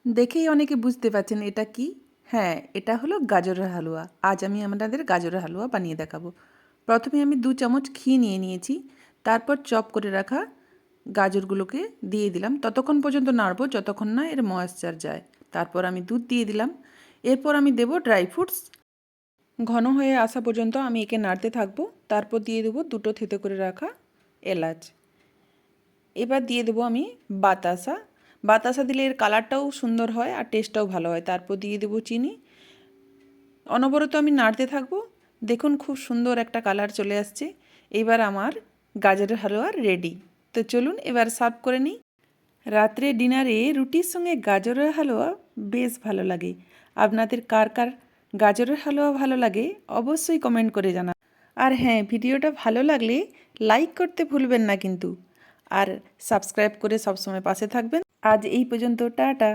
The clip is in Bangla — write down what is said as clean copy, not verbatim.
দেখেই অনেকে বুঝতে পারছেন এটা কি। হ্যাঁ, এটা হলো গাজরের হালুয়া। আজ আমি আপনাদের গাজরের হালুয়া বানিয়ে দেখাবো। প্রথমে আমি 2 চামচ ঘি নিয়ে নিয়েছি, তারপর চপ করে রাখা গাজরগুলোকে দিয়ে দিলাম। ততক্ষণ পর্যন্ত নাড়বো যতক্ষণ না এর ময়েশ্চার যায়। তারপর আমি দুধ দিয়ে দিলাম। এরপর আমি দেবো ড্রাই ফ্রুটস। ঘন হয়ে আসা পর্যন্ত আমি একে নাড়তে থাকবো। তারপর দিয়ে দেবো 2টো থেতো করে রাখা এলাচ। এবার দিয়ে দেবো আমি বাতাসা। বাতাসা দিলে এর কালারটাও সুন্দর হয় আর টেস্টটাও ভালো হয়। তারপর দিয়ে দেবো চিনি। অনবরত আমি নাড়তে থাকবো। দেখুন খুব সুন্দর একটা কালার চলে আসছে। এবার আমার গাজরের হালুয়া রেডি। তো চলুন এবার সার্ভ করে নিই। রাত্রে ডিনারে রুটির সঙ্গে গাজরের হালুয়া বেশ ভালো লাগে। আপনাদের কার কার গাজরের হালুয়া ভালো লাগে অবশ্যই কমেন্ট করে জানান। আর হ্যাঁ, ভিডিওটা ভালো লাগলে লাইক করতে ভুলবেন না কিন্তু। আর সাবস্ক্রাইব করে সবসময় পাশে থাকবেন। আজ এই পর্যন্ত, টাটা।